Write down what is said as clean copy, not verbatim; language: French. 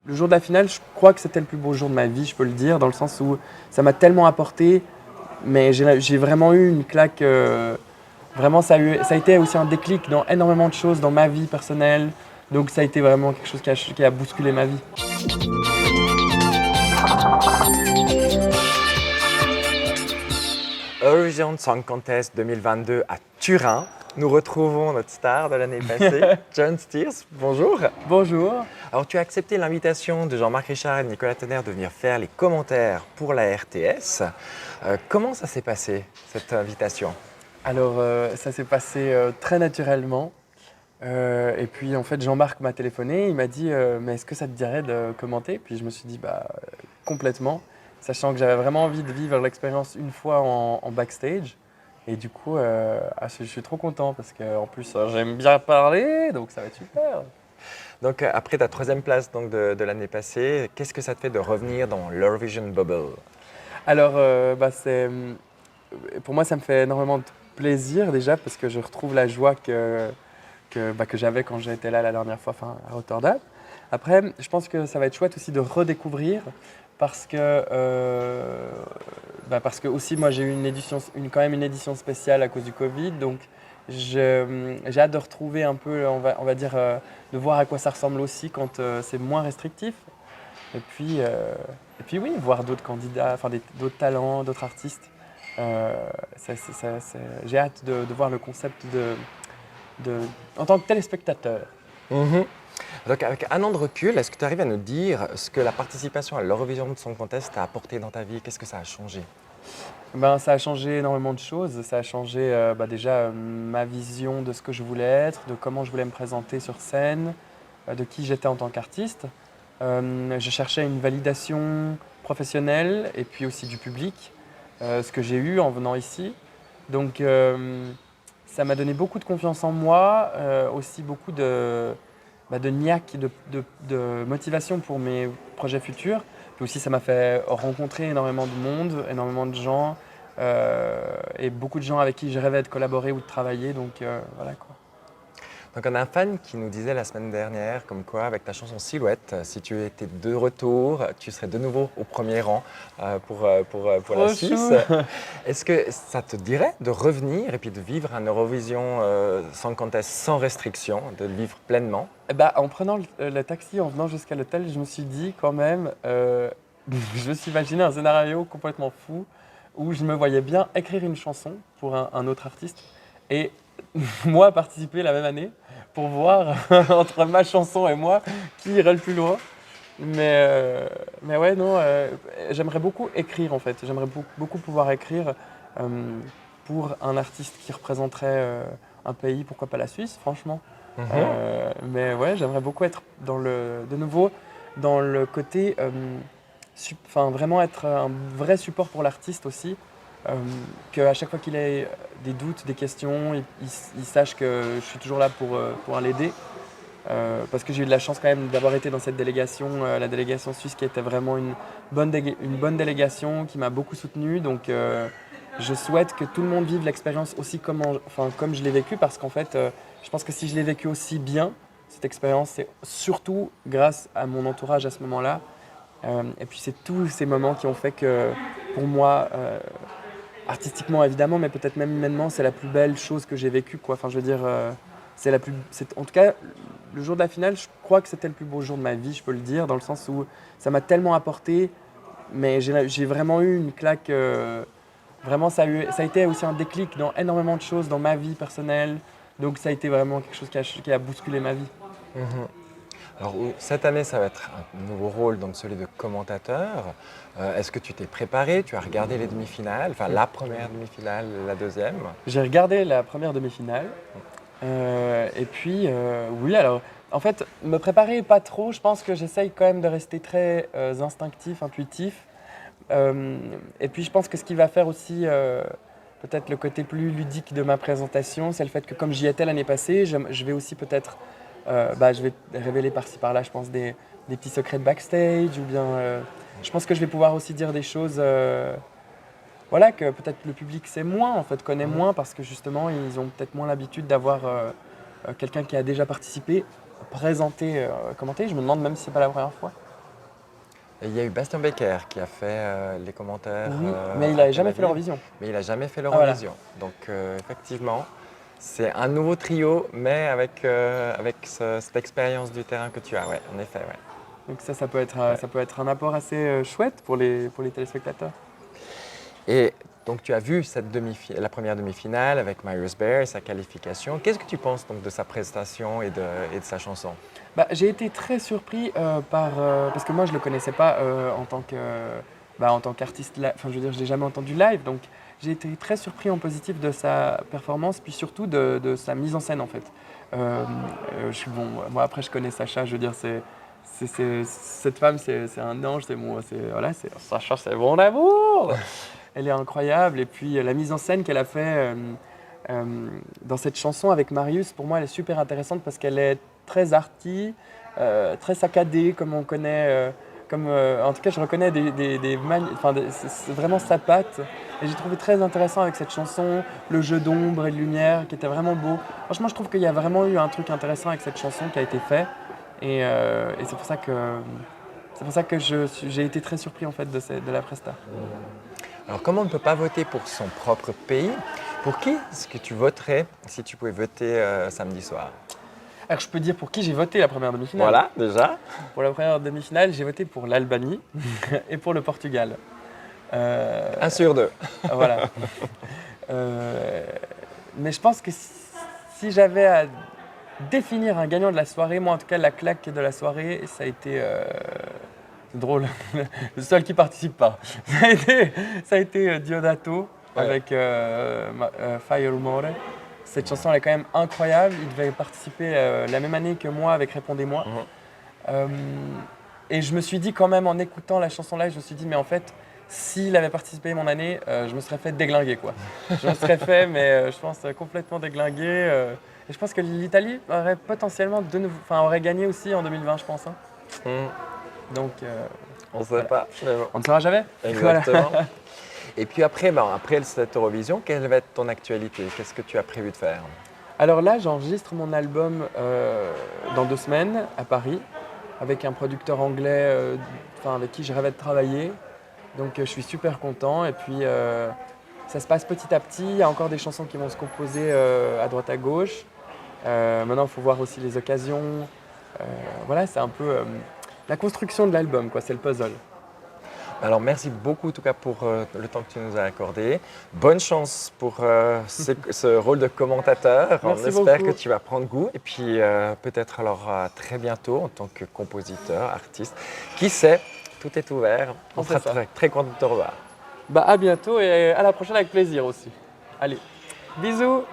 le jour de la finale, je crois que c'était le plus beau jour de ma vie, je peux le dire, dans le sens où ça m'a tellement apporté, mais j'ai vraiment eu une claque. Vraiment, ça a été aussi un déclic dans énormément de choses dans ma vie personnelle. Donc ça a été vraiment quelque chose qui a bousculé ma vie. Eurovision Song Contest 2022 à Turin. Nous retrouvons notre star de l'année passée, John Steers. Bonjour. Bonjour. Alors, tu as accepté l'invitation de Jean-Marc Richard et de Nicolas Tenner de venir faire les commentaires pour la RTS. Comment ça s'est passé, cette invitation? Alors, ça s'est passé très naturellement. Et puis, en fait, Jean-Marc m'a téléphoné. Il m'a dit mais est-ce que ça te dirait de commenter? Puis je me suis dit complètement, sachant que j'avais vraiment envie de vivre l'expérience une fois en backstage. Et du coup, je suis trop content parce qu'en plus, j'aime bien parler, donc ça va être super. Donc, après ta troisième place donc, de l'année passée, qu'est-ce que ça te fait de revenir dans l'Eurovision Bubble? Alors, pour moi, ça me fait énormément de plaisir déjà parce que je retrouve la joie que j'avais quand j'étais là la dernière fois, enfin, à Rotterdam. Après, je pense que ça va être chouette aussi de redécouvrir parce que aussi moi j'ai eu quand même une édition spéciale à cause du Covid, donc j'ai hâte de retrouver un peu, on va dire, de voir à quoi ça ressemble aussi quand c'est moins restrictif. Et puis oui, voir d'autres candidats, enfin d'autres talents, d'autres artistes. Euh, j'ai hâte de voir le concept en tant que téléspectateur. Mhm. Donc, avec un an de recul, est-ce que tu arrives à nous dire ce que la participation à l'Eurovision Song Contest t'a apporté dans ta vie? Qu'est-ce que ça a changé? Ça a changé énormément de choses. Ça a changé déjà ma vision de ce que je voulais être, de comment je voulais me présenter sur scène, de qui j'étais en tant qu'artiste. Je cherchais une validation professionnelle et puis aussi du public, ce que j'ai eu en venant ici. Donc ça m'a donné beaucoup de confiance en moi, aussi beaucoup de niaque, de motivation pour mes projets futurs. Puis aussi ça m'a fait rencontrer énormément de monde, énormément de gens et beaucoup de gens avec qui je rêvais de collaborer ou de travailler. Donc voilà quoi. Donc, on a un fan qui nous disait la semaine dernière, comme quoi, avec ta chanson Silhouette, si tu étais de retour, tu serais de nouveau au premier rang pour la Trop Suisse. chou. Est-ce que ça te dirait de revenir et puis de vivre un Eurovision Song Contest sans restriction, de le vivre pleinement? En prenant le taxi, en venant jusqu'à l'hôtel, je me suis dit quand même, je me suis imaginé un scénario complètement fou où je me voyais bien écrire une chanson pour un autre artiste et moi participer la même année pour voir entre ma chanson et moi qui irait le plus loin. Mais ouais, non, j'aimerais beaucoup écrire en fait. J'aimerais beaucoup pouvoir écrire euh, pour un artiste qui représenterait un pays, pourquoi pas la Suisse, franchement. Mhm. Mais ouais, j'aimerais beaucoup être de nouveau dans le côté, vraiment être un vrai support pour l'artiste aussi. Euh, Qu'à chaque fois qu'il ait des doutes, des questions, il sache que je suis toujours là pour l'aider. Parce que j'ai eu de la chance quand même d'avoir été dans cette délégation, la délégation suisse qui était vraiment une bonne délégation, qui m'a beaucoup soutenu. Donc je souhaite que tout le monde vive l'expérience aussi comme je l'ai vécu, parce qu'en fait, je pense que si je l'ai vécu aussi bien, cette expérience, c'est surtout grâce à mon entourage à ce moment-là. Et puis c'est tous ces moments qui ont fait que, pour moi, artistiquement évidemment, mais peut-être même humainement, c'est la plus belle chose que j'ai vécue, quoi. Enfin, je veux dire, en tout cas, le jour de la finale, je crois que c'était le plus beau jour de ma vie, je peux le dire, dans le sens où ça m'a tellement apporté, mais j'ai vraiment eu une claque. Vraiment, ça a été aussi un déclic dans énormément de choses dans ma vie personnelle. Donc, ça a été vraiment quelque chose qui a bousculé ma vie. Mhm. Alors, cette année, ça va être un nouveau rôle, donc celui de commentateur. Est-ce que tu t'es préparé? Tu as regardé les demi-finales, enfin la première demi-finale, la deuxième? J'ai regardé la première demi-finale. Et puis, oui, alors, en fait, me préparer pas trop. Je pense que j'essaye quand même de rester très instinctif, intuitif. Et puis, je pense que ce qui va faire aussi peut-être le côté plus ludique de ma présentation, c'est le fait que comme j'y étais l'année passée, je vais aussi peut-être, je vais révéler par-ci par-là, je pense, des petits secrets de backstage, ou bien, je pense que je vais pouvoir aussi dire des choses. Voilà, que peut-être le public sait moins, en fait, connaît Mhm. moins parce que justement, ils ont peut-être moins l'habitude d'avoir quelqu'un qui a déjà participé, présenté, commenté. Je me demande même si c'est pas la première fois. Et il y a eu Bastien Becker qui a fait les commentaires. Oui, mais il à n'avait Tel jamais fait Aviv, l'Eurovision. mais il n'a jamais fait Ah, voilà. l'Eurovision. Donc effectivement, c'est un nouveau trio, mais avec cette expérience du terrain que tu as. Ouais, en effet, ouais. Donc ça peut être, Ouais. ça peut être un apport assez chouette pour les téléspectateurs. Et donc tu as vu la première demi-finale avec Marius Bear et sa qualification. Qu'est-ce que tu penses donc de sa prestation et de sa chanson? Bah, j'ai été très surpris parce que moi je le connaissais pas en tant qu'artiste. Enfin, je veux dire, je l'ai jamais entendu live, donc j'ai été très surpris en positif de sa performance, puis surtout de sa mise en scène en fait. Bon, moi après je connais Sacha, je veux dire cette femme c'est un ange, Sacha c'est mon amour. Elle est incroyable et puis la mise en scène qu'elle a fait dans cette chanson avec Marius, pour moi elle est super intéressante parce qu'elle est très arty, très saccadée, comme on connaît. En tout cas, je reconnais c'est vraiment sa patte. Et j'ai trouvé très intéressant avec cette chanson, le jeu d'ombre et de lumière qui était vraiment beau. Franchement, je trouve qu'il y a vraiment eu un truc intéressant avec cette chanson qui a été fait. Et c'est pour ça que j'ai été très surpris en fait de la presta. Alors, comme on ne peut pas voter pour son propre pays, pour qui est-ce que tu voterais si tu pouvais voter samedi soir? Alors, je peux dire pour qui j'ai voté la première demi-finale. Voilà, déjà. Pour la première demi-finale, j'ai voté pour l'Albanie et pour le Portugal. 1 sur 2. Voilà. Mais je pense que si j'avais à définir un gagnant de la soirée, moi en tout cas la claque de la soirée, ça a été c'est drôle, le seul qui participe pas. Ça a été Diodato avec Fire Rumore. Cette chanson elle est quand même incroyable. Il devait participer la même année que moi avec Répondez-moi. Et je me suis dit quand même en écoutant la chanson là, je me suis dit mais en fait s'il avait participé mon année, je me serais fait déglinguer quoi. Je me serais fait je pense complètement déglinguer. Et je pense que l'Italie aurait potentiellement aurait gagné aussi en 2020 je pense. Donc On ne sait pas. Mais bon. on ne saura jamais. Exactement. Et puis après cette Eurovision, quelle va être ton actualité? Qu'est-ce que tu as prévu de faire? Alors là, j'enregistre mon album dans 2 semaines à Paris avec un producteur anglais avec qui je rêvais de travailler. Donc je suis super content et puis ça se passe petit à petit. Il y a encore des chansons qui vont se composer à droite à gauche. Maintenant, il faut voir aussi les occasions. Voilà, c'est un peu la construction de l'album, quoi. C'est le puzzle. Alors merci beaucoup en tout cas pour le temps que tu nous as accordé. Bonne chance pour ce rôle de commentateur. Merci On espère beaucoup. que tu vas prendre goût et puis peut-être alors à très bientôt en tant que compositeur, artiste. Qui sait, tout est ouvert. On C'est sera ça. très, très content de te revoir. Bah à bientôt et à la prochaine avec plaisir aussi. Allez, bisous.